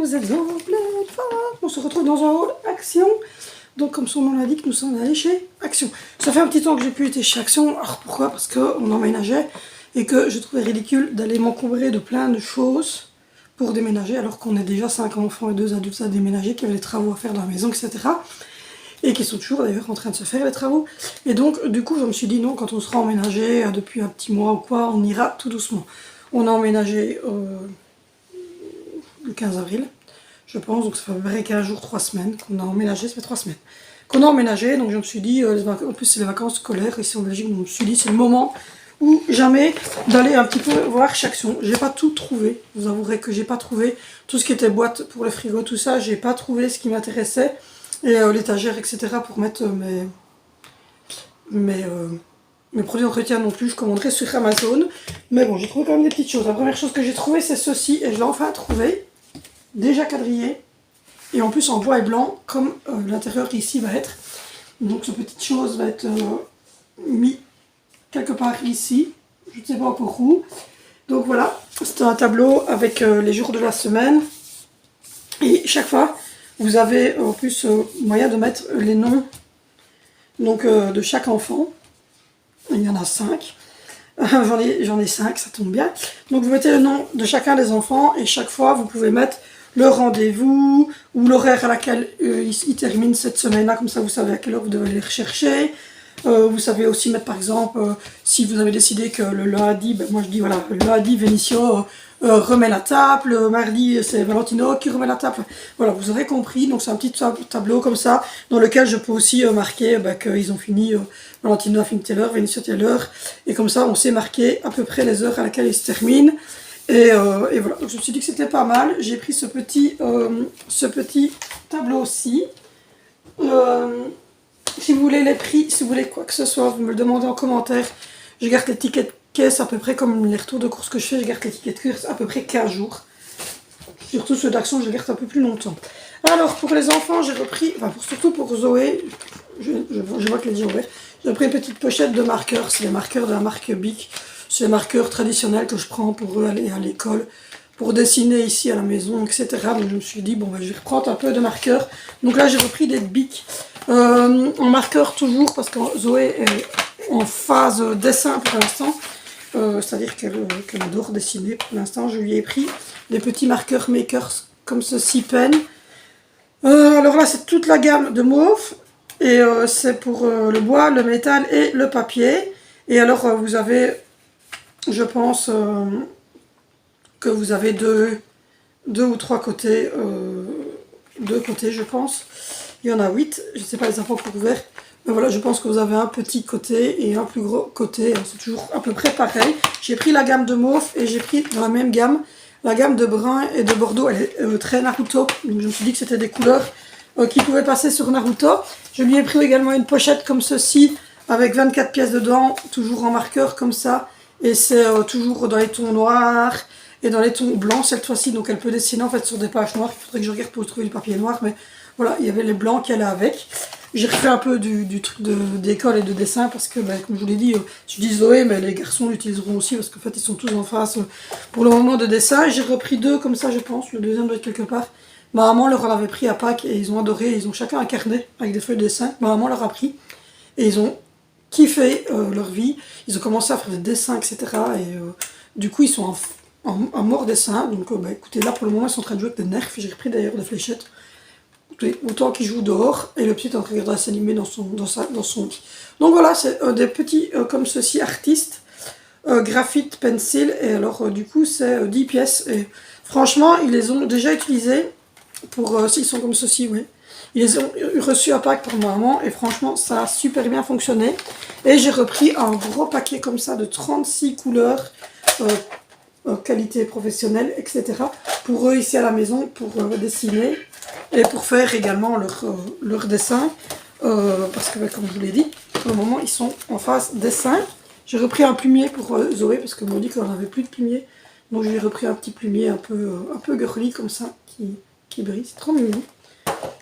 vous êtes en pleine forme. On se retrouve dans un hall Action. Donc comme son nom l'indique, nous sommes allés chez Action. Ça fait un petit temps que j'ai pu être chez Action. Alors pourquoi? Parce qu'on emménageait et que je trouvais ridicule d'aller m'encombrer de plein de choses pour déménager alors qu'on est déjà 5 enfants et 2 adultes à déménager, qui avaient des travaux à faire dans la maison, etc. Et qui sont toujours d'ailleurs en train de se faire les travaux. Et donc du coup je me suis dit non, quand on sera emménagé depuis un petit mois ou quoi, on ira tout doucement. On a emménagé le 15 avril, je pense, donc ça fait à peu près 15 jours, 3 semaines qu'on a emménagé, ça fait 3 semaines qu'on a emménagé, donc je me suis dit, en plus c'est les vacances scolaires ici en Belgique, donc je me suis dit c'est le moment ou jamais d'aller un petit peu voir chez Action. J'ai pas tout trouvé, vous avouerez que j'ai pas trouvé tout ce qui était boîte pour le frigo, tout ça, j'ai pas trouvé ce qui m'intéressait, et l'étagère, etc. pour mettre mes produits d'entretien non plus, je commanderai sur Amazon. Mais bon, j'ai trouvé quand même des petites choses. La première chose que j'ai trouvée, c'est ceci, et je l'ai enfin trouvé, déjà quadrillé, et en plus en bois et blanc, comme l'intérieur ici va être. Donc cette petite chose va être mis quelque part ici, je ne sais pas encore où. Donc voilà, c'est un tableau avec les jours de la semaine, et chaque fois, vous avez en plus moyen de mettre les noms donc, de chaque enfant. Il y en a 5. J'en ai 5, ça tombe bien. Donc vous mettez le nom de chacun des enfants et chaque fois vous pouvez mettre le rendez-vous ou l'horaire à laquelle ils terminent cette semaine-là, comme ça vous savez à quelle heure vous devez les rechercher. Vous savez aussi mettre par exemple, si vous avez décidé que le lundi, ben moi je dis voilà, le lundi Venicio remet la table, le mardi c'est Valentino qui remet la table. Voilà, vous aurez compris, donc c'est un petit tableau comme ça, dans lequel je peux aussi marquer qu'ils ont fini, Valentino a fini telle heure, Venicio telle heure, et comme ça on sait marquer à peu près les heures à laquelle ils se terminent. Et voilà, donc je me suis dit que c'était pas mal. J'ai pris ce petit tableau-ci. Si vous voulez les prix, si vous voulez quoi que ce soit, vous me le demandez en commentaire. Je garde les tickets de caisse à peu près comme les retours de courses que je fais. Je garde les tickets de caisse à peu près 15 jours. Surtout ceux d'Action, je les garde un peu plus longtemps. Alors pour les enfants, j'ai repris, enfin surtout pour Zoé, je vois que les yeux ont ouvert. J'ai pris une petite pochette de marqueurs. C'est les marqueurs de la marque Bic. C'est les marqueurs traditionnels que je prends pour eux aller à l'école, pour dessiner ici à la maison, etc. Donc je me suis dit, bon, je vais reprendre un peu de marqueurs. Donc là, j'ai repris des Bic en marqueur toujours, parce que Zoé est en phase dessin pour l'instant. C'est-à-dire qu'elle adore dessiner pour l'instant. Je lui ai pris des petits marqueurs makers comme ceci, pen. Alors là, c'est toute la gamme de mauve. Et c'est pour le bois, le métal et le papier. Et alors, vous avez, je pense, que vous avez deux ou trois côtés. Deux côtés, je pense. Il y en a 8. Je ne sais pas les infos pour ouvert. Mais voilà, je pense que vous avez un petit côté et un plus gros côté. C'est toujours à peu près pareil. J'ai pris la gamme de mauve et j'ai pris dans la même gamme la gamme de brun et de bordeaux. Elle est très Naruto. Donc je me suis dit que c'était des couleurs qui pouvaient passer sur Naruto. Je lui ai pris également une pochette comme ceci avec 24 pièces dedans, toujours en marqueur comme ça. Et c'est toujours dans les tons noirs et dans les tons blancs cette fois-ci. Donc elle peut dessiner en fait sur des pages noires. Il faudrait que je regarde pour trouver du papier noir. Mais voilà, il y avait les blancs qu'elle a avec. J'ai refait un peu du truc d'école et de dessin parce que, comme je vous l'ai dit, je dis Zoé, mais les garçons l'utiliseront aussi parce qu'en fait ils sont tous en face pour le moment de dessin. J'ai repris 2 comme ça, je pense. Le deuxième doit être quelque part. Ma maman leur en avait pris à Pâques et ils ont adoré. Ils ont chacun un carnet avec des feuilles de dessin. Ma maman leur a pris et ils ont kiffé leur vie. Ils ont commencé à faire des dessins, etc. Et du coup, ils sont en mort dessin. Donc, écoutez, là pour le moment, ils sont en train de jouer avec des nerfs. J'ai repris d'ailleurs des fléchettes. Autant qu'il joue dehors et le petit est en train de regarder s'animer dans son lit. Donc voilà, c'est des petits comme ceci, artistes, graphite pencil, et alors du coup c'est 10 pièces. Et franchement, ils les ont déjà utilisés pour, s'ils sont comme ceci, oui. Ils les ont reçus à Pâques pour ma maman et franchement ça a super bien fonctionné. Et j'ai repris un gros paquet comme ça de 36 couleurs, qualité professionnelle, etc. pour eux ici à la maison, pour dessiner. Et pour faire également leur dessin, parce que comme je vous l'ai dit, pour le moment ils sont en phase dessin. J'ai repris un plumier pour Zoé, parce que m'ont dit qu'on n'avait plus de plumier. Donc je lui ai repris un petit plumier un peu girly comme ça, qui brille, c'est trop mignon.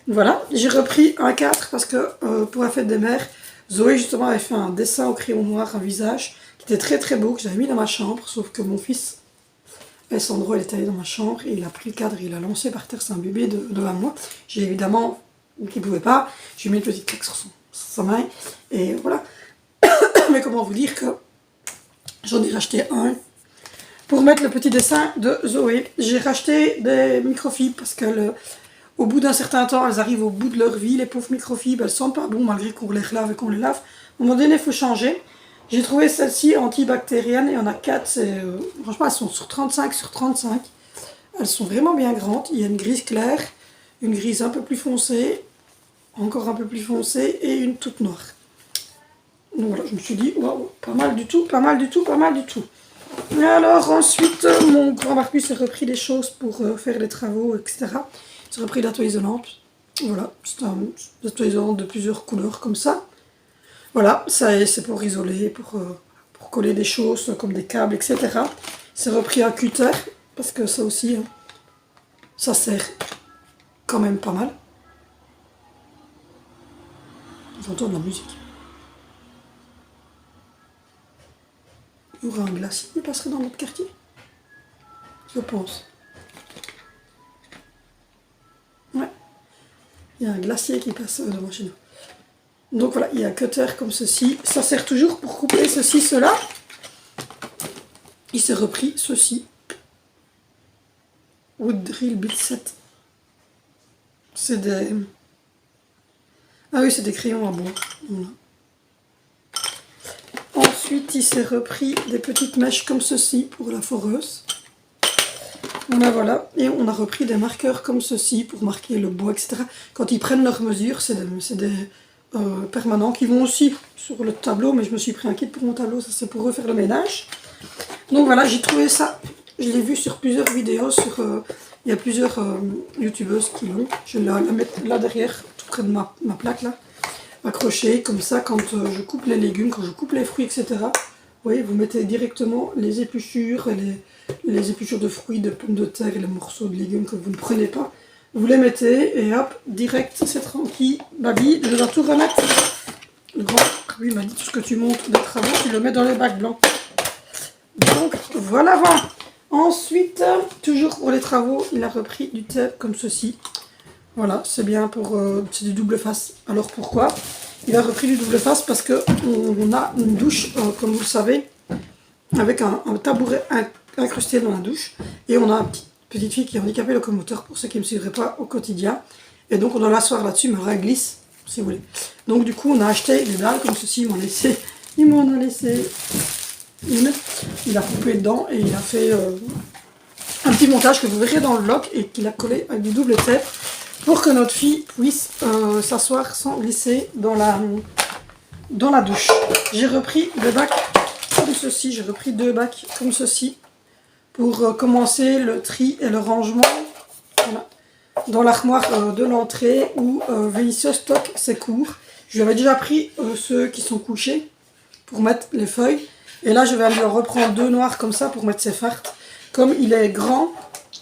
Voilà, j'ai repris un 4 parce que pour la fête des mères, Zoé justement avait fait un dessin au crayon noir, un visage, qui était très très beau, que j'avais mis dans ma chambre, sauf que mon fils Alessandro, elle est allée dans ma chambre et il a pris le cadre et il l'a lancé par terre. C'est un bébé de 1 mois. J'ai évidemment, qu'il ne pouvait pas, j'ai mis une petite claque sur sa main. Et voilà. Mais comment vous dire que j'en ai racheté un pour mettre le petit dessin de Zoé. J'ai racheté des microfibres parce que au bout d'un certain temps, elles arrivent au bout de leur vie. Les pauvres microfibres, elles sont pas bon malgré qu'on les lave et qu'on les lave. À un moment donné, il faut changer. J'ai trouvé celle-ci antibactérienne. Il y en a 4. Franchement, elles sont sur 35 sur 35. Elles sont vraiment bien grandes. Il y a une grise claire, une grise un peu plus foncée, encore un peu plus foncée et une toute noire. Donc voilà, je me suis dit, waouh, pas mal du tout, pas mal du tout, pas mal du tout. Et alors ensuite, mon grand Marcus s'est repris des choses pour faire les travaux, etc. Il s'est repris la toile isolante. Voilà, c'est un toile isolante de plusieurs couleurs comme ça. Voilà, ça c'est pour isoler, pour coller des choses comme des câbles, etc. Il s'est repris un cutter, parce que ça aussi, hein, ça sert quand même pas mal. J'entends de la musique. Il y aura un glacier qui passerait dans notre quartier, je pense. Ouais, il y a un glacier qui passe devant chez nous. Donc voilà, il y a un cutter comme ceci. Ça sert toujours pour couper ceci, cela. Il s'est repris ceci. Wood Drill Bit 7. C'est des... Ah oui, c'est des crayons à bois. Voilà. Ensuite, il s'est repris des petites mèches comme ceci pour la foreuse. Voilà. Et on a repris des marqueurs comme ceci pour marquer le bois, etc. Quand ils prennent leurs mesures, c'est des permanents qui vont aussi sur le tableau. Mais je me suis pris un kit pour mon tableau, ça c'est pour refaire le ménage. Donc voilà, j'ai trouvé ça. Je l'ai vu sur plusieurs vidéos. Il y a plusieurs youtubeuses qui l'ont. Je vais la mettre là derrière, tout près de ma plaque là. Accroché comme ça quand je coupe les légumes, quand je coupe les fruits, etc. Vous voyez, vous mettez directement les épluchures, et les épluchures de fruits, de pommes de terre et les morceaux de légumes que vous ne prenez pas. Vous les mettez et hop, direct, c'est tranquille. Babi, je dois tout remettre. Le grand, lui m'a dit tout ce que tu montes des travaux, tu le mets dans les bacs blancs. Donc voilà. Ensuite, toujours pour les travaux, il a repris du tape comme ceci. Voilà, c'est bien pour... c'est du double face. Alors pourquoi? Il a repris du double face parce qu'on a une douche, comme vous le savez, avec un tabouret incrusté dans la douche. Et on a une petite fille qui est handicapée locomoteur, pour ceux qui ne me suivraient pas au quotidien. Et donc on doit l'asseoir là-dessus, mais elle glisse, si vous voulez. Donc du coup, on a acheté des dalles comme ceci. Il m'en a laissé une. Il a coupé dedans et il a fait un petit montage que vous verrez dans le vlog et qu'il a collé avec du double tape, pour que notre fille puisse s'asseoir sans glisser dans la douche. J'ai repris des bacs comme ceci, j'ai repris 2 bacs comme ceci pour commencer le tri et le rangement. Voilà. Dans l'armoire de l'entrée où VICE stocke ses cours. Je lui avais déjà pris ceux qui sont couchés pour mettre les feuilles. Et là je vais lui en reprendre 2 noirs comme ça pour mettre ses fartes. Comme il est grand,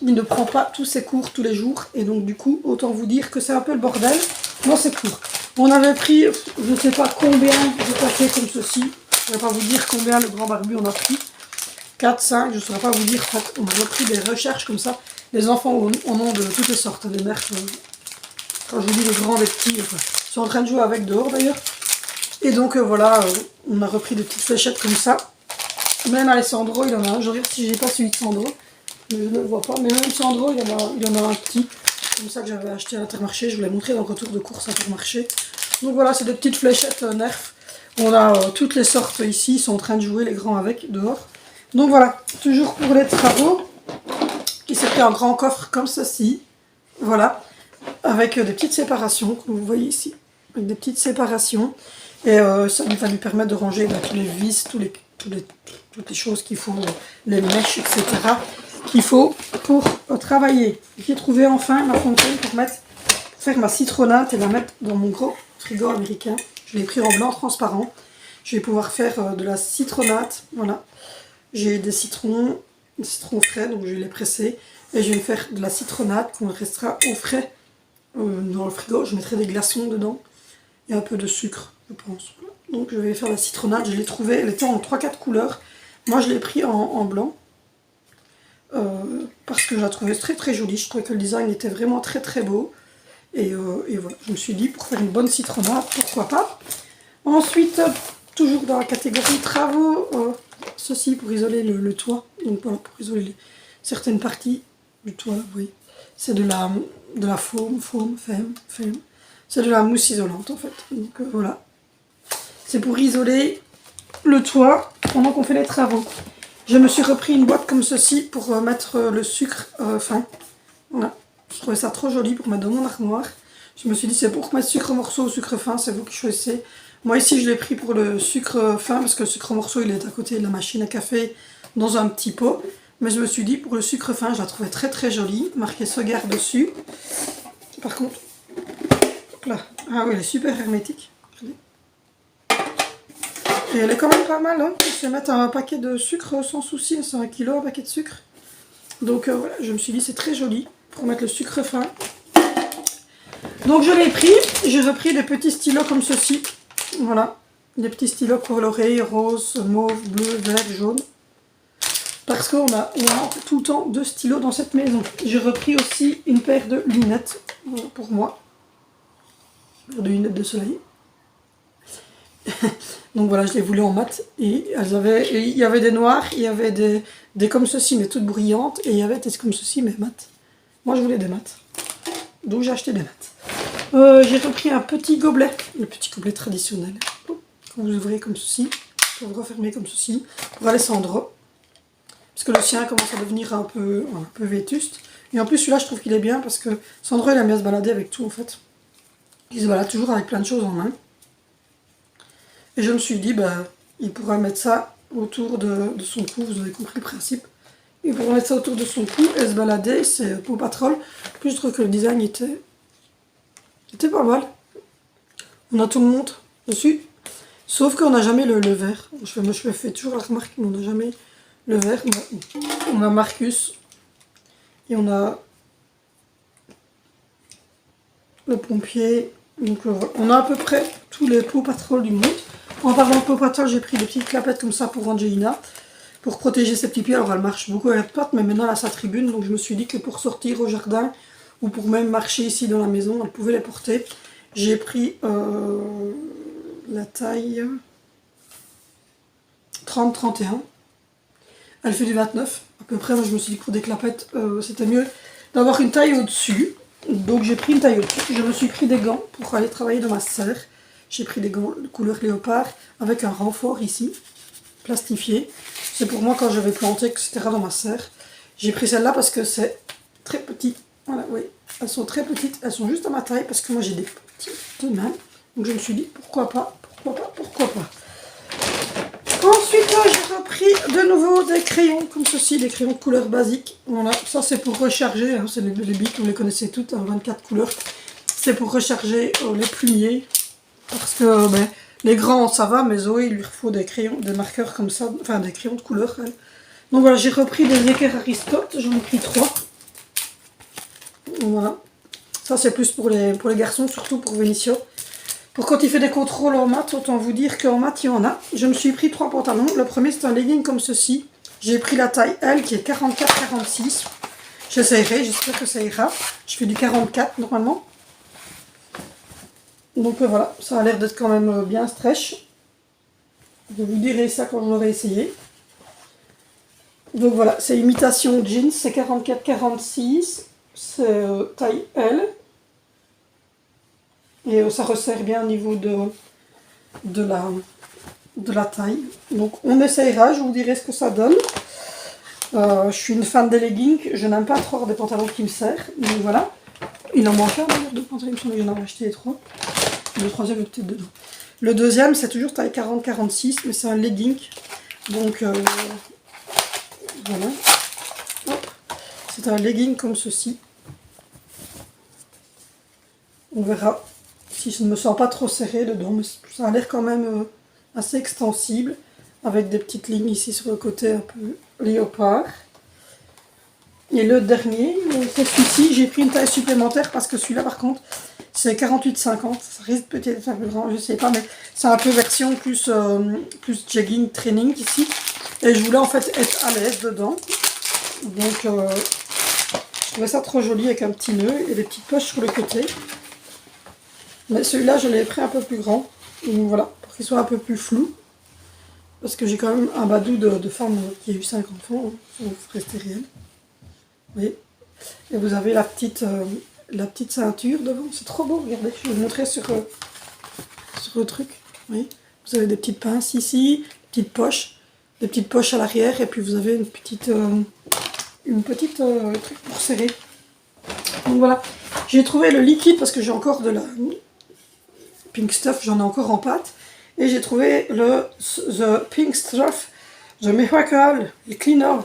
il ne prend pas tous ses cours tous les jours. Et donc du coup, autant vous dire que c'est un peu le bordel dans ses cours. On avait pris, je ne sais pas combien de paquets comme ceci. Je ne vais pas vous dire combien le grand barbu en a pris. 4, 5, je ne saurais pas vous dire. On a pris des recherches comme ça. Les enfants en ont de toutes les sortes. Les mères, quand je vous dis les grands, les petits, enfin, ils sont en train de jouer avec dehors d'ailleurs. Et donc voilà, on a repris des petites fléchettes comme ça. Même Alessandro, il en a un. Je regarde si j'ai pas celui de Sandro. Mais je ne le vois pas. Mais même Sandro, il en a un petit. Comme ça que j'avais acheté à l'Intermarché. Je vous l'ai montré dans le retour de course à Intermarché. Donc voilà, c'est des petites fléchettes Nerf. On a toutes les sortes ici. Ils sont en train de jouer, les grands avec, dehors. Donc voilà, toujours pour les travaux. Qui s'est pris un grand coffre comme ceci. Voilà. Avec des petites séparations, comme vous voyez ici. Avec des petites séparations. Et ça va lui permettre de ranger tous les vis, toutes les choses qu'il faut, les mèches, etc. qu'il faut pour travailler. J'ai trouvé enfin ma fontaine pour faire ma citronnade et la mettre dans mon gros frigo américain. Je l'ai pris en blanc transparent. Je vais pouvoir faire de la citronnade. Voilà. J'ai des citrons frais, donc je vais les presser. Et je vais faire de la citronnade qu'on restera au frais dans le frigo. Je mettrai des glaçons dedans et un peu de sucre, je pense. Donc je vais faire la citronnade. Je l'ai trouvée, elle était en 3-4 couleurs. Moi je l'ai pris en blanc. parce que je la trouvais très très jolie. Je trouvais que le design était vraiment très très beau. Et voilà, je me suis dit, pour faire une bonne citronnade, pourquoi pas. Ensuite, toujours dans la catégorie travaux, ceci pour isoler le toit. Donc voilà, pour isoler certaines parties du toit, vous voyez. C'est de la faume. C'est de la mousse isolante en fait. Donc voilà. C'est pour isoler le toit pendant qu'on fait les travaux. Je me suis repris une boîte comme ceci pour mettre le sucre fin. Voilà. Je trouvais ça trop joli pour mettre dans mon armoire. Je me suis dit c'est pour mettre sucre morceau ou sucre fin, c'est vous qui choisissez. Moi ici je l'ai pris pour le sucre fin parce que le sucre morceau il est à côté de la machine à café dans un petit pot. Mais je me suis dit pour le sucre fin je la trouvais très très jolie, marqué Sogar dessus. Par contre, hop là, ah oui elle est super hermétique. Et elle est quand même pas mal, hein. Je vais mettre un paquet de sucre sans souci, c'est 1 kg un paquet de sucre. Donc voilà, je me suis dit c'est très joli pour mettre le sucre fin. Donc je l'ai pris, j'ai repris des petits stylos comme ceci. Voilà, des petits stylos colorés, rose, mauve, bleu, vert, jaune. Parce qu'on a tout le temps 2 stylos dans cette maison. J'ai repris aussi une paire de lunettes pour moi. De lunettes de soleil. Donc voilà, je les voulais en mat. Et il y avait des noirs, il y avait des comme ceci, mais toutes brillantes. Et il y avait des comme ceci, mais mat. Moi, je voulais des mats. Donc j'ai acheté des mats. J'ai repris un petit gobelet. Le petit gobelet traditionnel. Que vous ouvrez comme ceci. Que vous refermez comme ceci. Pour Alessandro. Parce que le sien commence à devenir un peu vétuste. Et en plus, celui-là, je trouve qu'il est bien. Parce que Sandro, il aime bien se balader avec tout, en fait. Il se balade toujours avec plein de choses en main. Et je me suis dit, bah, il pourra mettre ça autour de son cou, vous avez compris le principe. Il pourra mettre ça autour de son cou et se balader, c'est Paw Patrol. En plus, je trouve que le design était pas mal. On a tout le monde dessus, sauf qu'on n'a jamais le vert. Je me fais toujours la remarque, mais on n'a jamais le vert. On a Marcus et on a le pompier. Donc on a à peu près tous les Paw Patrol du monde. En parlant de Paw Patrol, j'ai pris des petites clapettes comme ça pour Angelina, pour protéger ses petits pieds. Alors elle marche beaucoup avec pattes, mais maintenant elle a sa tribune, donc je me suis dit que pour sortir au jardin, ou pour même marcher ici dans la maison, elle pouvait les porter. J'ai pris la taille 30-31. Elle fait du 29 à peu près. Moi je me suis dit que pour des clapettes, c'était mieux d'avoir une taille au-dessus. Donc j'ai pris une taille au-dessus. Je me suis pris des gants pour aller travailler dans ma serre. J'ai pris des gants de couleur léopard avec un renfort ici, plastifié. C'est pour moi quand je vais planter, etc. dans ma serre. J'ai pris celle-là parce que c'est très petit. Voilà, oui. Elles sont très petites. Elles sont juste à ma taille parce que moi j'ai des petites mains. Donc je me suis dit pourquoi pas. Ensuite, j'ai repris de nouveau des crayons comme ceci, des crayons de couleur basique. Voilà, ça c'est pour recharger. Hein, c'est les bics, vous les connaissez toutes, hein, 24 couleurs. C'est pour recharger les plumiers. Parce que les grands ça va, mais Zoé il lui faut des crayons, des marqueurs comme ça, enfin des crayons de couleur. Elle. Donc voilà, j'ai repris des équerres Aristote, j'en ai pris 3. Voilà. Ça c'est plus pour les garçons, surtout pour Vinicio. Pour quand il fait des contrôles en maths, autant vous dire qu'en maths il y en a. Je me suis pris 3 pantalons. Le premier c'est un legging comme ceci. J'ai pris la taille L qui est 44-46. J'essaierai, j'espère que ça ira. Je fais du 44 normalement. Donc voilà, ça a l'air d'être quand même bien stretch. Je vous dirai ça quand je l'aurai essayé. Donc voilà, c'est imitation jeans, c'est 44-46. C'est taille L. Et ça resserre bien au niveau de la taille. Donc on essayera, je vous dirai ce que ça donne. Je suis une fan des leggings, je n'aime pas trop avoir des pantalons qui me serrent. Donc voilà. Il en manque un d'ailleurs de pantalons, il me semble que j'en ai acheté 3. Le troisième est peut-être dedans. Le deuxième, c'est toujours taille 40-46, mais c'est un legging. Donc, voilà. C'est un legging comme ceci. On verra si je ne me sens pas trop serré dedans, mais ça a l'air quand même assez extensible, avec des petites lignes ici sur le côté un peu léopard. Et le dernier, c'est celui-ci. J'ai pris une taille supplémentaire parce que celui-là, par contre, c'est 48-50. Ça risque peut-être un peu grand, je sais pas, mais c'est un peu version plus jogging training ici. Et je voulais en fait être à l'aise dedans. Donc je trouvais ça trop joli avec un petit nœud et des petites poches sur le côté. Mais celui-là, je l'ai pris un peu plus grand. Donc voilà, pour qu'il soit un peu plus flou. Parce que j'ai quand même un badou de femme qui a eu 5 enfants, hein, faut rester réel. Oui. Et vous avez la petite ceinture devant. C'est trop beau, regardez. Je vais vous montrer sur le truc. Oui. Vous avez des petites pinces ici, des petites poches à l'arrière. Et puis vous avez une petite truc pour serrer. Donc voilà. J'ai trouvé le liquide parce que j'ai encore de la Pink Stuff, j'en ai encore en pâte. Et j'ai trouvé The Pink Stuff, The Miracle, le Cleaner.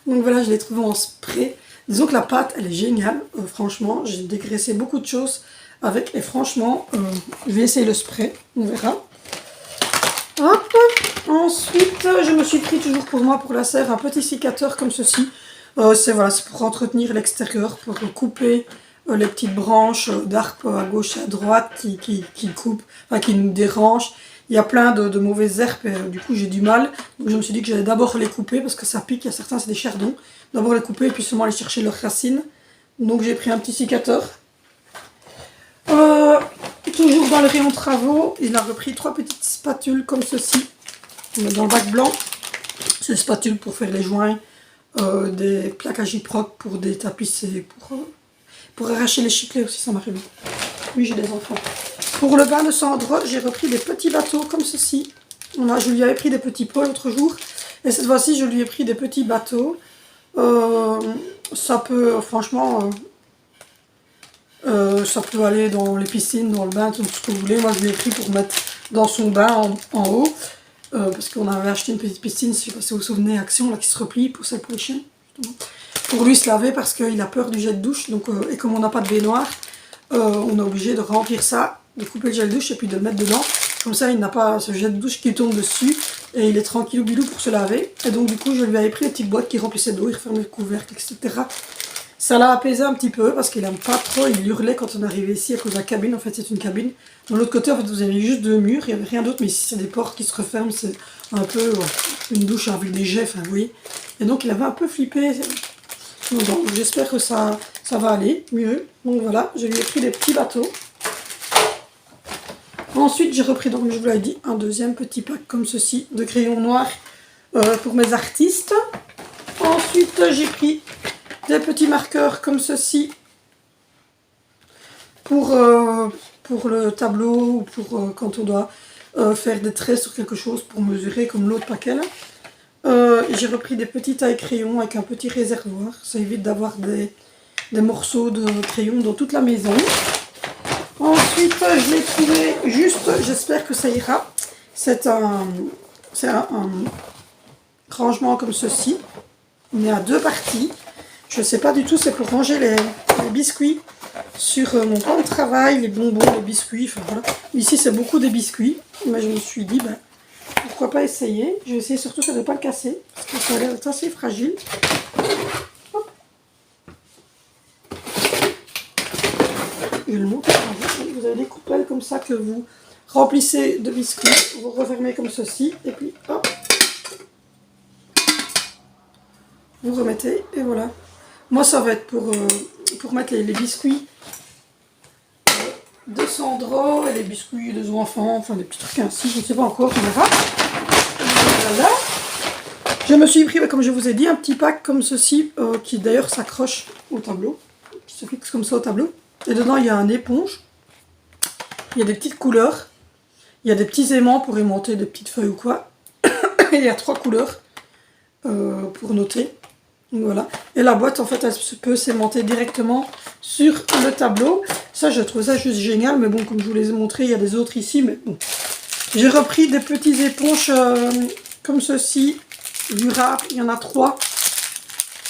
Donc voilà, je l'ai trouvé en spray. Disons que la pâte, elle est géniale. Franchement, j'ai dégraissé beaucoup de choses avec. Et franchement, je vais essayer le spray. On verra. Hop. Ensuite, je me suis pris toujours pour moi, pour la serre, un petit sécateur comme ceci. C'est pour entretenir l'extérieur, pour couper les petites branches d'arbres à gauche et à droite qui coupent, enfin qui nous dérangent. Il y a plein de mauvaises herbes et du coup j'ai du mal. Donc je me suis dit que j'allais d'abord les couper parce que ça pique, il y a certains c'est des chardons. D'abord les couper et puis seulement aller chercher leurs racines. Donc j'ai pris un petit sécateur. Toujours dans le rayon travaux, il a repris 3 petites spatules comme ceci. Dans le bac blanc, c'est des spatules pour faire les joints, des plaques à gyproc pour détapisser, pour arracher les chiclets aussi, ça m'arrive. Oui, j'ai des enfants. Pour le bain de Sandro, j'ai repris des petits bateaux comme ceci. Je lui avais pris des petits pots l'autre jour. Et cette fois-ci, je lui ai pris des petits bateaux. Ça peut, franchement, ça peut aller dans les piscines, dans le bain, tout ce que vous voulez. Moi, je l'ai pris pour mettre dans son bain en haut. Parce qu'on avait acheté une petite piscine, je ne sais pas si vous vous souvenez, Action, là, qui se replie pour celle pour les chiens. Pour lui se laver parce qu'il a peur du jet de douche. Donc, et comme on n'a pas de baignoire, on est obligé de remplir ça, de couper le gel de douche et puis de le mettre dedans. Comme ça, il n'a pas ce jet de douche qui tombe dessus et il est tranquille bilou pour se laver. Et donc, du coup, je lui avais pris des petites boîtes qui remplissaient d'eau, il refermait le couvercle, etc. Ça l'a apaisé un petit peu parce qu'il n'aime pas trop, il hurlait quand on arrivait ici à cause de la cabine. En fait, c'est une cabine. De l'autre côté, en fait, vous avez juste 2 murs, il n'y avait rien d'autre, mais ici, c'est des portes qui se referment. C'est un peu une douche avec des jets, enfin, vous voyez. Et donc, il avait un peu flippé. Donc, j'espère que ça va aller mieux. Donc, voilà, je lui ai pris des petits bateaux. Ensuite, j'ai repris, donc, comme je vous l'avais dit, un deuxième petit pack comme ceci de crayons noirs pour mes artistes. Ensuite, j'ai pris des petits marqueurs comme ceci pour le tableau ou pour quand on doit faire des traits sur quelque chose pour mesurer comme l'autre paquet là. J'ai repris des petits tailles-crayons avec un petit réservoir. Ça évite d'avoir des morceaux de crayon dans toute la maison. Ensuite, je l'ai trouvé juste, j'espère que ça ira. C'est un rangement comme ceci. On est à 2 parties. Je ne sais pas du tout, c'est pour ranger les biscuits sur mon plan de travail, les bonbons, les biscuits, enfin voilà. Ici, c'est beaucoup des biscuits, mais je me suis dit, pourquoi pas essayer. Je vais essayer surtout de ne pas le casser, parce que ça a l'air assez fragile. Hop. Je vais le montrer. Vous avez des coupelles comme ça que vous remplissez de biscuits, vous refermez comme ceci, et puis hop, vous remettez, et voilà. Moi, ça va être pour mettre les biscuits de Sandro et les biscuits des enfants, enfin des petits trucs ainsi, je ne sais pas encore, on verra. Voilà. Je me suis pris, comme je vous ai dit, un petit pack comme ceci, qui d'ailleurs s'accroche au tableau, qui se fixe comme ça au tableau. Et dedans, il y a un éponge, il y a des petites couleurs, il y a des petits aimants pour aimanter des petites feuilles ou quoi. Et il y a 3 couleurs pour noter. Donc voilà. Et la boîte, en fait, elle peut s'aimanter directement sur le tableau. Ça, je trouve ça juste génial. Mais bon, comme je vous les ai montrés, il y a des autres ici. Mais bon. J'ai repris des petites éponges comme ceci. Du rare, il y en a 3.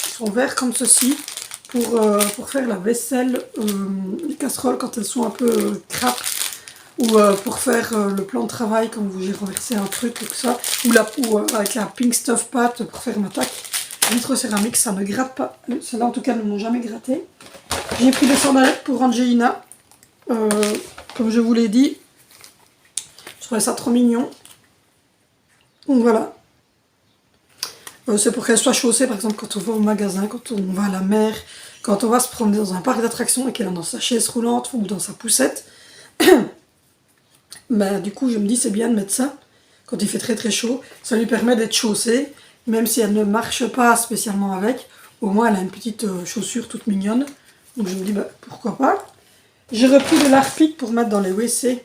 Ils sont verts comme ceci. Pour faire la vaisselle, les casseroles quand elles sont un peu crapes. Ou pour faire le plan de travail quand j'ai renversé un truc ou ça. Ou avec la Pink Stuff pâte pour faire ma taque. Vitre céramique, ça ne gratte pas. Celles-là, en tout cas, ne m'ont jamais gratté. J'ai pris des sandalettes pour Angelina. Comme je vous l'ai dit, je trouvais ça trop mignon. Donc voilà. C'est pour qu'elle soit chaussée, par exemple, quand on va au magasin, quand on va à la mer, quand on va se promener dans un parc d'attractions et qu'elle est dans sa chaise roulante ou dans sa poussette. Bah, du coup, je me dis, c'est bien de mettre ça quand il fait très très chaud. Ça lui permet d'être chaussée, même si elle ne marche pas spécialement avec. Au moins, elle a une petite chaussure toute mignonne. Donc je me dis, bah, pourquoi pas. J'ai repris de l'Harpic pour mettre dans les WC.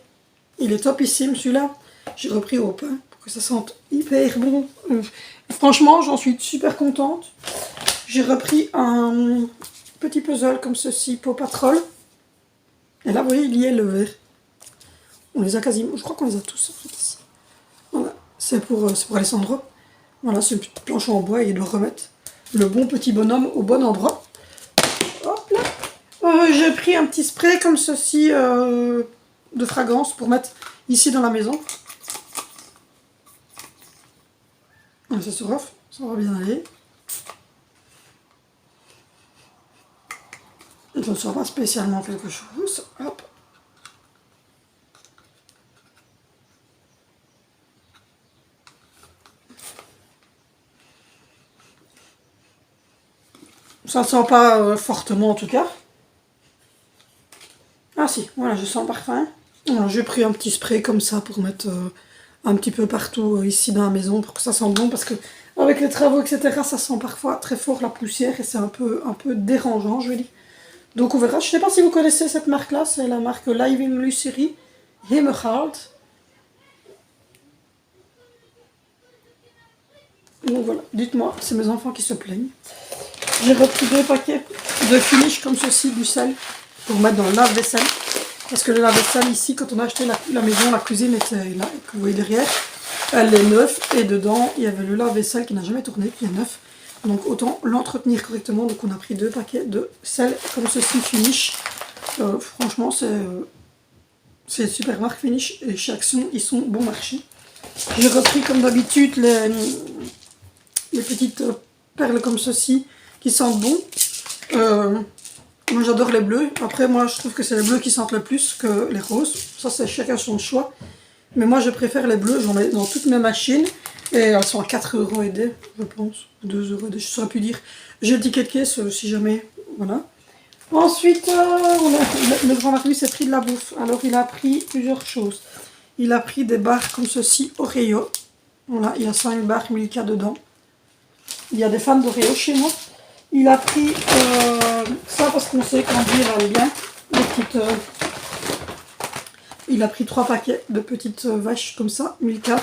Il est topissime celui-là. J'ai repris au pain pour que ça sente hyper bon. Franchement, j'en suis super contente. J'ai repris un petit puzzle comme ceci, Paw Patrol. Et là, vous voyez, il y est le vert. On les a quasiment, je crois qu'on les a tous en fait ici. Voilà, c'est pour Alessandro. Voilà, c'est une petite planche en bois et il doit remettre le bon petit bonhomme au bon endroit. Hop là. J'ai pris un petit spray comme ceci de fragrance pour mettre ici dans la maison. Ça se refait, ça va bien aller. Je ne sens pas spécialement quelque chose. Hop. Ça ne sent pas fortement en tout cas. Ah si, voilà, je sens le parfum. J'ai pris un petit spray comme ça pour mettre un petit peu partout ici dans la maison pour que ça sente bon parce que avec les travaux etc ça sent parfois très fort la poussière et c'est un peu dérangeant je vais dire. Donc on verra. Je ne sais pas si vous connaissez cette marque là, c'est la marque Living Lucerie Himmerhard. Donc voilà, dites-moi, c'est mes enfants qui se plaignent. J'ai repris 2 paquets de finish comme ceci du sel pour mettre dans le lave-vaisselle. Parce que le lave-vaisselle ici, quand on a acheté la maison, la cuisine était là, que vous voyez derrière, elle est neuve et dedans il y avait le lave-vaisselle qui n'a jamais tourné, qui est neuf. Donc autant l'entretenir correctement. Donc on a pris 2 paquets de sel comme ceci finish. Franchement c'est super marque finish et chez Action ils sont bon marché. J'ai repris comme d'habitude les petites perles comme ceci qui sentent bon. Moi j'adore les bleus. Après moi je trouve que c'est les bleus qui sentent le plus que les roses. Ça c'est chacun son choix. Mais moi je préfère les bleus. J'en mets dans toutes mes machines. Et elles sont à 4 € et des, je pense. 2 € et des, je ne saurais plus dire. J'ai le ticket de caisse si jamais. Voilà. Ensuite, le grand Marius s'est pris de la bouffe. Alors il a pris plusieurs choses. Il a pris des barres comme ceci, Oreo. Voilà, il y a 5 barres Milka dedans. Il y a des fans d'Oreo chez moi. Il a pris ça parce qu'on sait qu'Andy aime bien. Les petites, il a pris 3 paquets de petites vaches comme ça, Milka.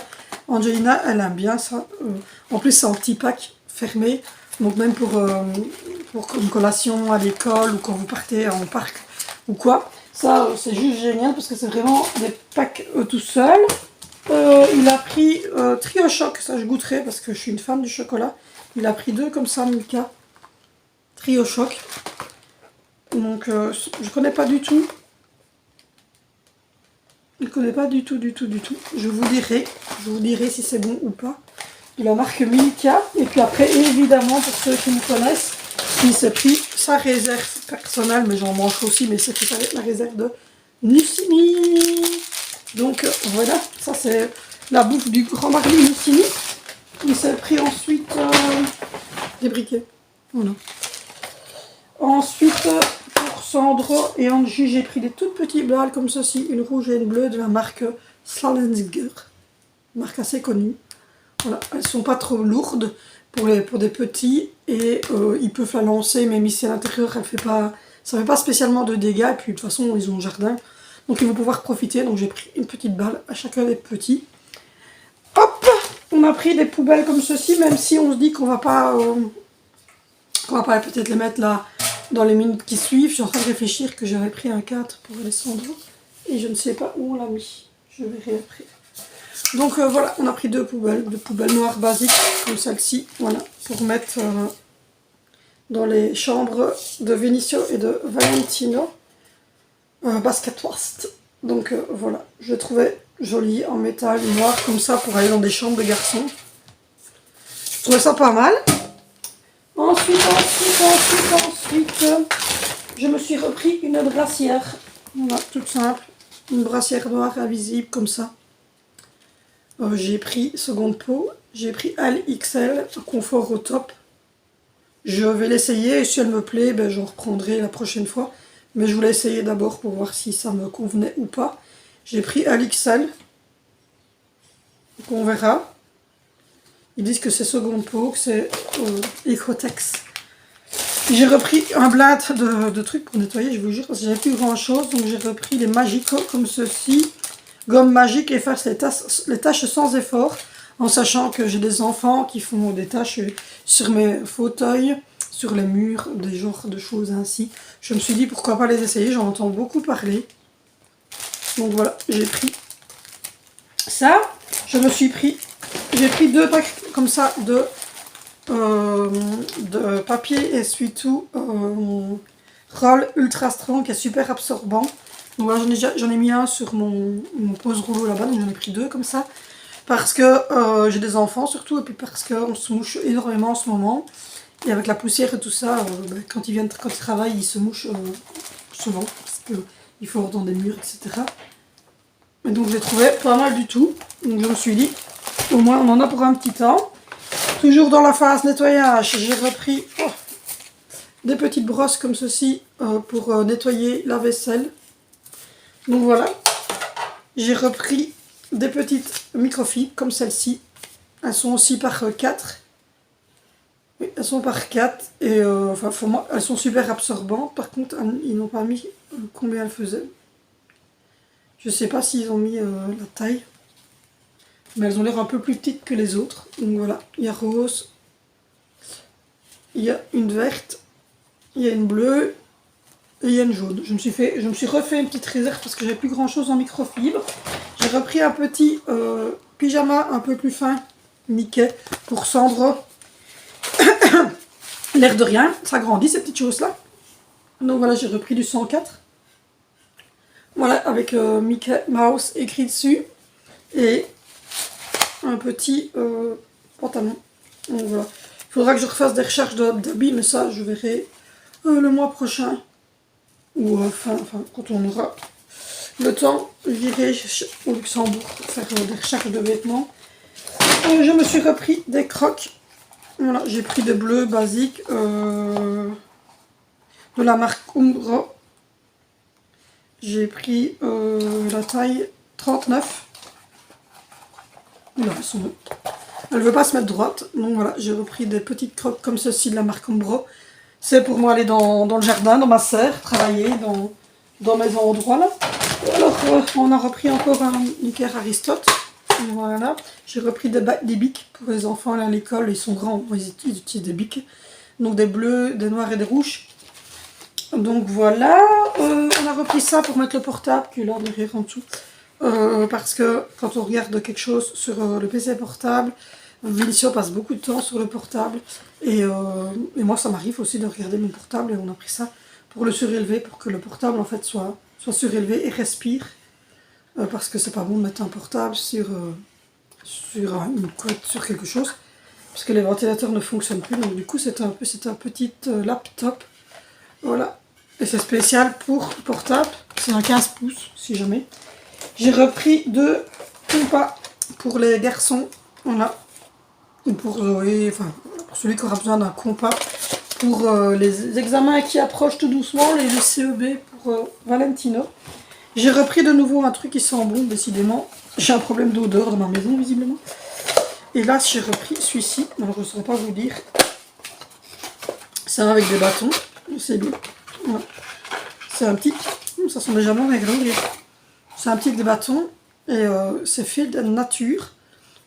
Angelina, elle aime bien ça. En plus, c'est en petit pack fermé. Donc même pour une collation à l'école ou quand vous partez en parc ou quoi. Ça, c'est juste génial parce que c'est vraiment des packs tout seuls. Il a pris Trio Choc, ça je goûterai parce que je suis une fan du chocolat. Il a pris 2 comme ça, Milka. Trio Choc. Donc je connais pas du tout. Je connais pas du tout. Je vous dirai si c'est bon ou pas. De la marque Milka. Et puis après, évidemment, pour ceux qui me connaissent, il s'est pris sa réserve personnelle, mais j'en mange aussi, mais c'est la réserve de Nussimi. Donc voilà, ça c'est la bouffe du grand mari Nussimi. Il s'est pris ensuite des briquets. Voilà. Ensuite, pour Sandro et Angie, j'ai pris des toutes petites balles comme ceci, une rouge et une bleue de la marque Salensger. Marque assez connue. Voilà, elles sont pas trop lourdes pour des petits et ils peuvent la lancer même ici à l'intérieur, ça fait pas spécialement de dégâts et puis de toute façon ils ont un jardin donc ils vont pouvoir profiter. Donc j'ai pris une petite balle à chacun des petits. Hop, on a pris des poubelles comme ceci, même si on se dit qu'on va pas peut-être les mettre là dans les minutes qui suivent. Je suis en train de réfléchir que j'avais pris un 4 pour Alessandro et je ne sais pas où on l'a mis, je verrai après. Donc voilà, on a pris 2 poubelles noires basiques comme celle-ci, voilà, pour mettre dans les chambres de Vinicio et de Valentino Basket Waste. Donc voilà, je le trouvais joli en métal noir comme ça pour aller dans des chambres de garçons. Je trouvais ça pas mal. Ensuite, je me suis repris une brassière, voilà, toute simple, une brassière noire invisible comme ça. J'ai pris seconde peau, j'ai pris LXL, confort au top. Je vais l'essayer et si elle me plaît, ben, j'en reprendrai la prochaine fois. Mais je voulais essayer d'abord pour voir si ça me convenait ou pas. J'ai pris LXL, donc on verra. Ils disent que c'est seconde peau, que c'est Ecotex. J'ai repris un blinde de trucs pour nettoyer, je vous jure, parce que j'avais plus grand chose. Donc j'ai repris les Magico comme ceci. Gomme magique efface les tâches sans effort. En sachant que j'ai des enfants qui font des tâches sur mes fauteuils, sur les murs, des genres de choses ainsi. Je me suis dit pourquoi pas les essayer, j'en entends beaucoup parler. Donc voilà, j'ai pris ça. J'ai pris 2 packs comme ça de papier essuie-tout roll ultra strong qui est super absorbant. Donc là j'en ai mis un sur mon pose rouleau là-bas, donc j'en ai pris 2 comme ça. Parce que j'ai des enfants surtout, et puis parce qu'on se mouche énormément en ce moment. Et avec la poussière et tout ça, quand ils travaillent, ils se mouchent souvent. Parce qu'il faut dans des murs, etc. Et donc je les trouvais pas mal du tout. Donc je me suis dit, au moins on en a pour un petit temps. Toujours dans la phase nettoyage, j'ai repris des petites brosses comme ceci pour nettoyer la vaisselle. Donc voilà. J'ai repris des petites microfibres comme celle-ci. Elles sont aussi par 4. Oui, elles sont par 4. Et elles sont super absorbantes. Par contre, ils n'ont pas mis combien elles faisaient. Je sais pas s'ils ont mis la taille. Mais elles ont l'air un peu plus petites que les autres. Donc voilà, il y a rose. Il y a une verte. Il y a une bleue. Et il y a une jaune. Je me suis refait une petite réserve parce que j'avais plus grand chose en microfibre. J'ai repris un petit pyjama un peu plus fin, Mickey, pour Sandro. L'air de rien, ça grandit ces petites choses-là. Donc voilà, j'ai repris du 104. Voilà, avec Mickey Mouse écrit dessus. Et un petit pantalon. Donc voilà. Il faudra que je refasse des recherches d'habits, mais ça, je verrai le mois prochain. Ou enfin, quand on aura le temps, j'irai au Luxembourg faire des recherches de vêtements. Je me suis repris des crocs. Voilà, j'ai pris des bleus basiques de la marque Umbro. J'ai pris la taille 39. Là, elle veut pas se mettre droite. Donc voilà, j'ai repris des petites crocs comme ceci de la marque Umbro. C'est pour moi aller dans le jardin, dans ma serre, travailler dans mes endroits là. Alors on a repris encore un Iker Aristote. Voilà. J'ai repris des bics pour les enfants là, à l'école, ils sont grands, ils utilisent des bics. Donc des bleus, des noirs et des rouges. Donc voilà, on a repris ça pour mettre le portable qui est là derrière en dessous. Parce que quand on regarde quelque chose sur le PC portable, Vinicio passe beaucoup de temps sur le portable et moi ça m'arrive aussi de regarder mon portable et on a pris ça pour le surélever, pour que le portable en fait soit surélevé et respire parce que c'est pas bon de mettre un portable sur une couette, sur quelque chose parce que les ventilateurs ne fonctionnent plus, donc du coup c'est un petit laptop, voilà, et c'est spécial pour portable, c'est un 15 pouces si jamais. J'ai repris 2 compas pour les garçons, voilà. Ou pour Zoé, enfin pour celui qui aura besoin d'un compas pour les examens qui approchent tout doucement, les CEB pour Valentino. J'ai repris de nouveau un truc qui sent bon, décidément. J'ai un problème d'odeur dans ma maison, visiblement. Et là, j'ai repris celui-ci. Alors, je ne saurais pas vous dire. C'est un avec des bâtons. C'est bien. Voilà. C'est un petit. Ça sent déjà bon avec l'anglais. C'est un petit avec des bâtons. Et c'est fait de nature.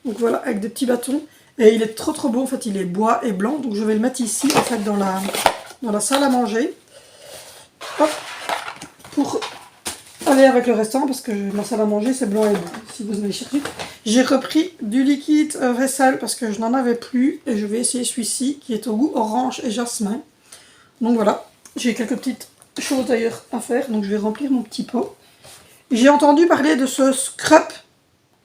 Donc voilà, avec des petits bâtons. Et il est trop beau, en fait, il est bois et blanc. Donc je vais le mettre ici, en fait, dans la salle à manger. Hop, pour aller avec le restant, parce que ma salle à manger, c'est blanc et blanc, si vous avez cherché. J'ai repris du liquide vaisselle, parce que je n'en avais plus. Et je vais essayer celui-ci, qui est au goût orange et jasmin. Donc voilà, j'ai quelques petites choses d'ailleurs à faire. Donc je vais remplir mon petit pot. J'ai entendu parler de ce scrub,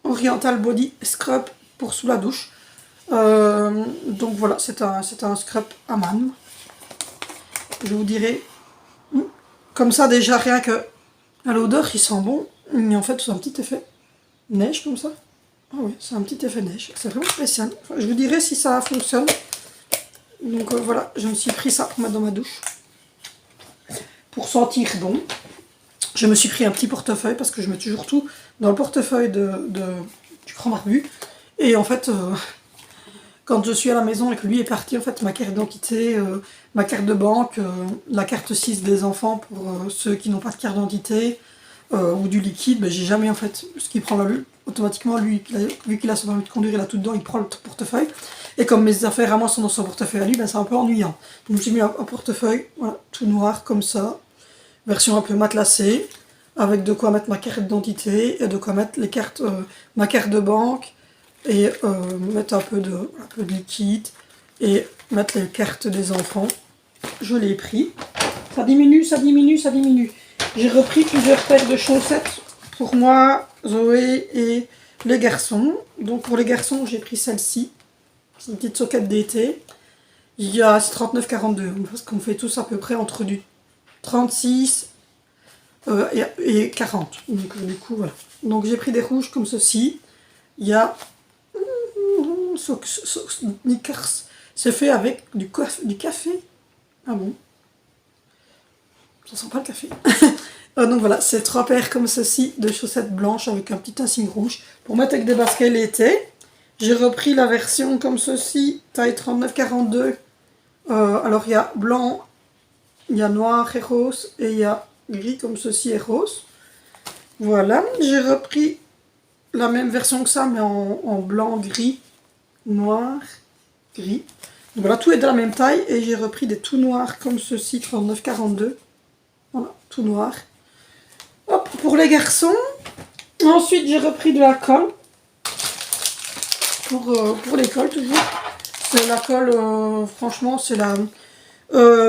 Oriental Body Scrub, pour sous la douche. Donc voilà, c'est un scrub à manne. Je vous dirai. Comme ça déjà, rien que à l'odeur, il sent bon. Mais en fait, c'est un petit effet neige comme ça. Ah oui, c'est un petit effet neige. C'est vraiment spécial. Enfin, je vous dirai si ça fonctionne. Donc voilà, je me suis pris ça pour mettre dans ma douche. Pour sentir bon. Je me suis pris un petit portefeuille parce que je mets toujours tout dans le portefeuille du grand barbu. Et en fait, quand je suis à la maison et que lui est parti, en fait, ma carte d'identité, ma carte de banque, la carte 6 des enfants pour ceux qui n'ont pas de carte d'identité ou du liquide, ben, j'ai jamais en fait ce qui prend automatiquement, lui, vu qu'il a son permis de conduire, il a tout dedans, il prend le portefeuille. Et comme mes affaires à moi sont dans son portefeuille à lui, ben, c'est un peu ennuyant. Donc j'ai mis un portefeuille, voilà, tout noir comme ça, version un peu matelassée, avec de quoi mettre ma carte d'identité et de quoi mettre les cartes, ma carte de banque et mettre un peu de liquide et mettre les cartes des enfants. Je l'ai pris. Ça diminue, ça diminue, ça diminue. J'ai repris plusieurs paires de chaussettes pour moi, Zoé et les garçons. Donc pour les garçons, j'ai pris celle-ci. C'est une petite soquette d'été. Il y a 39,42 parce qu'on fait tous à peu près entre du 36 et 40. Donc du coup, voilà. Donc j'ai pris des rouges comme ceci. Il y a Sneakers. C'est fait avec du café. Ah bon? Ça sent pas le café. Donc voilà, c'est 3 paires comme ceci de chaussettes blanches avec un petit insigne rouge pour mettre avec des baskets l'été. J'ai repris la version comme ceci, taille 39-42. Alors il y a blanc, il y a noir et rose et il y a gris comme ceci et rose. Voilà, j'ai repris la même version que ça mais en blanc, gris, noir, gris. Donc voilà, tout est de la même taille et j'ai repris des tout noirs comme ceci, 39-42. Voilà, tout noir. Hop, pour les garçons. Ensuite, j'ai repris de la colle. Pour l'école, toujours. C'est la colle, franchement, c'est la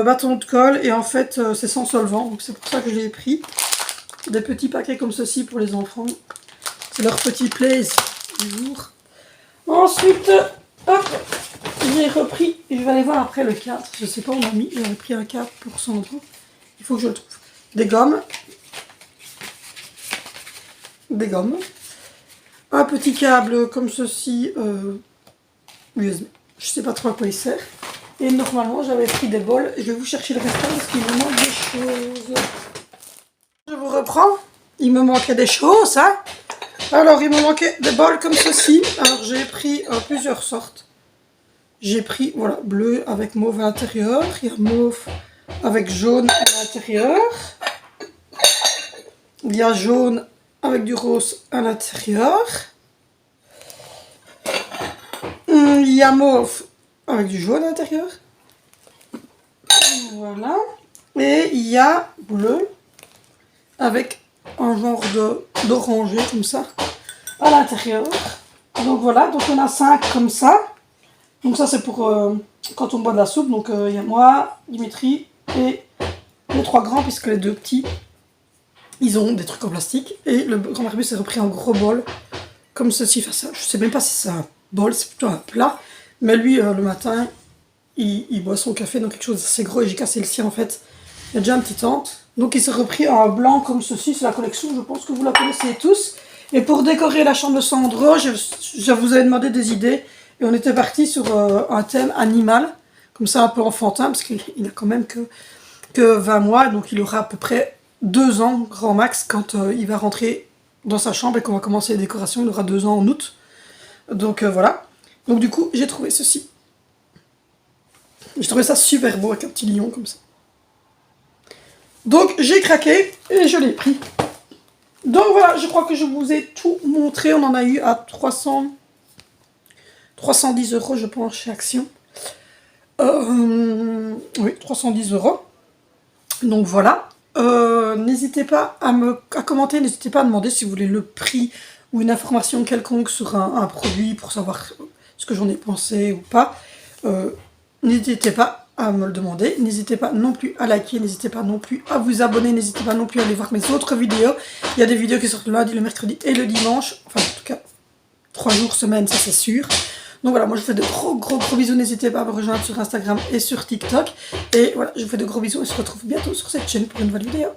bâton de colle. Et en fait, c'est sans solvant. Donc c'est pour ça que je l'ai pris. Des petits paquets comme ceci pour les enfants. C'est leur petit plaisir du jour. Ensuite, hop, j'ai repris. Je vais aller voir après le cadre. Je sais pas où on a mis. J'avais pris un cadre pour Sandra. Il faut que je le trouve. Des gommes. Des gommes. Un petit câble comme ceci, USB. Je sais pas trop à quoi il sert. Et normalement, j'avais pris des bols. Je vais vous chercher le restant parce qu'il me manque des choses. Je vous reprends. Il me manquait des choses, hein. Alors, il me manquait des bols comme ceci. Alors, j'ai pris plusieurs sortes. J'ai pris, voilà, bleu avec mauve à l'intérieur. Il y a mauve avec jaune à l'intérieur. Il y a jaune avec du rose à l'intérieur. Il y a mauve avec du jaune à l'intérieur. Voilà. Et il y a bleu avec un genre d'orangé comme ça à l'intérieur. Donc voilà, donc on a 5 comme ça. Donc ça c'est pour quand on boit de la soupe. Donc il y a moi, Dimitri et les 3 grands puisque les 2 petits ils ont des trucs en plastique. Et le grand barbu s'est repris un gros bol comme ceci. Enfin, ça, je sais même pas si c'est un bol, c'est plutôt un plat. Mais lui le matin il boit son café dans quelque chose d'assez gros et j'ai cassé le sien en fait. Il y a déjà un petit temps. Donc il s'est repris un blanc comme ceci, c'est la collection, je pense que vous la connaissez tous. Et pour décorer la chambre de Sandro, je vous avais demandé des idées. Et on était parti sur un thème animal, comme ça un peu enfantin, parce qu'il a quand même que 20 mois. Donc il aura à peu près 2 ans, grand max, quand il va rentrer dans sa chambre et qu'on va commencer les décorations. Il aura 2 ans en août. Donc voilà. Donc du coup, j'ai trouvé ceci. J'ai trouvé ça super beau avec un petit lion comme ça. Donc j'ai craqué et je l'ai pris. Donc voilà, je crois que je vous ai tout montré. On en a eu à 310 € je pense chez Action. Oui, 310 €. Donc voilà. N'hésitez pas à commenter, n'hésitez pas à demander si vous voulez le prix ou une information quelconque sur un produit pour savoir ce que j'en ai pensé ou pas. N'hésitez pas à me le demander, n'hésitez pas non plus à liker, n'hésitez pas non plus à vous abonner, n'hésitez pas non plus à aller voir mes autres vidéos. Il y a des vidéos qui sortent le lundi, le mercredi et le dimanche, enfin en tout cas 3 jours semaine, ça c'est sûr. Donc voilà, moi je vous fais de gros bisous, n'hésitez pas à me rejoindre sur Instagram et sur TikTok. Et voilà, je vous fais de gros bisous et on se retrouve bientôt sur cette chaîne pour une nouvelle vidéo.